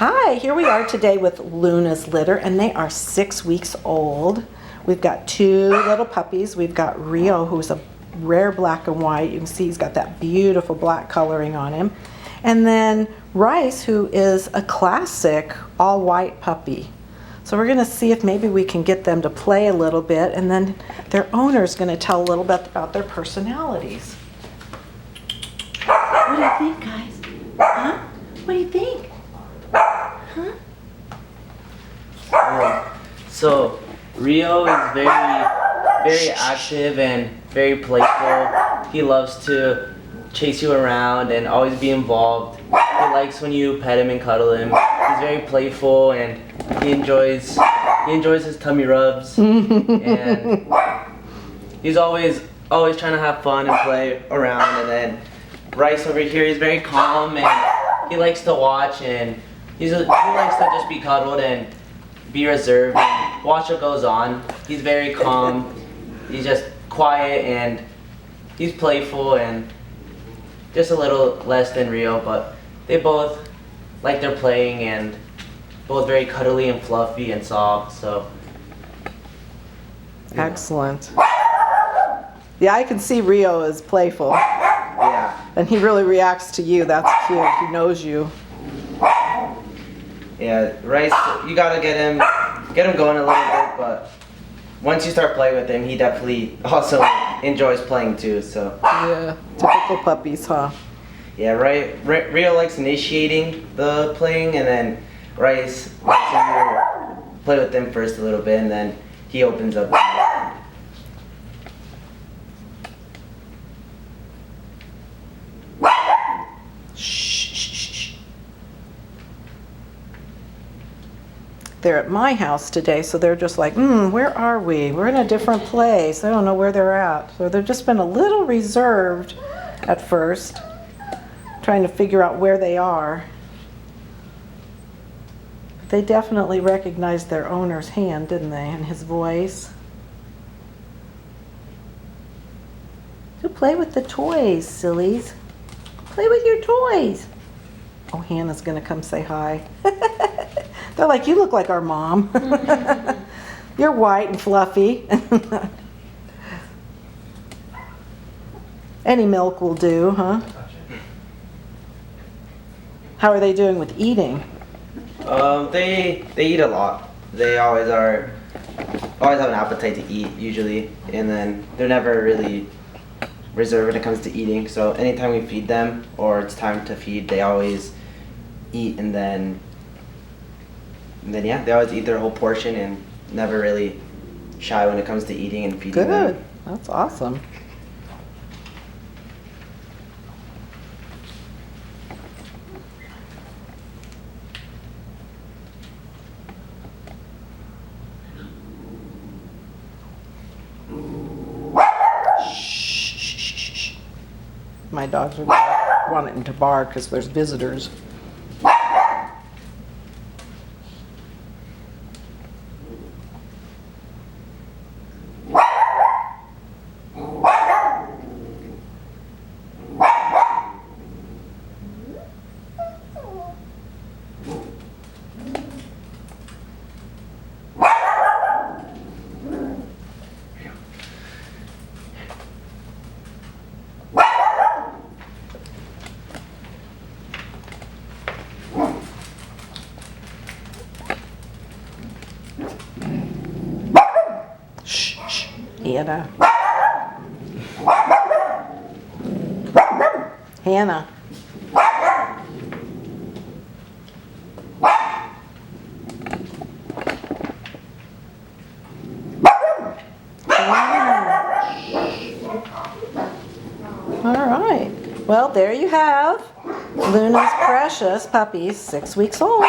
Hi, here we are today with Luna's litter, and they are 6 weeks old. We've got two little puppies. We've got Rio, who's a rare black and white. You can see he's got that beautiful black coloring on him. And then Rice, who is a classic all-white puppy. So we're going to see if maybe we can get them to play a little bit, and then their owner's going to tell a little bit about their personalities. What do you think, guys? Huh? What do you think? Huh? So Rio is very active and very playful. He loves to chase you around and always be involved. He likes when you pet him and cuddle him. He's very playful and he enjoys his tummy rubs. And he's always trying to have fun and play around. And then Rice over here, he's very calm and he likes to watch, and he likes to just be cuddled and be reserved and watch what goes on. He's very calm. He's just quiet and he's playful and just a little less than Rio, but they both like their playing and both very cuddly and fluffy and soft. So excellent. Yeah, I can see Rio is playful. yeah. And he really reacts to you. That's cute. He knows you. Yeah, Rice, you gotta get him going a little bit, but once you start playing with him, he definitely also enjoys playing too. So yeah, typical puppies, huh? yeah, Rio likes initiating the playing, and then Rice likes to play with them first a little bit, and then he opens up. They're at my house today, so they're just like, where are we? We're in a different place. I don't know where they're at. So they've just been a little reserved at first, trying to figure out where they are. They definitely recognized their owner's hand, didn't they, and his voice. So play with the toys, sillies. Play with your toys. Oh, Hannah's gonna come say hi. They're like, you look like our mom. You're white and fluffy. Any milk will do, huh? How are they doing with eating? They eat a lot. They always have an appetite to eat usually, and then they're never really reserved when it comes to eating. So anytime we feed them or it's time to feed, they always eat, and then yeah, they always eat their whole portion and never really shy when it comes to eating and feeding them. Good. That's awesome. Shh. My dogs are wanting to bark because there's visitors. Hannah. Hannah. All right. Well, there you have Luna's precious puppies, 6 weeks old.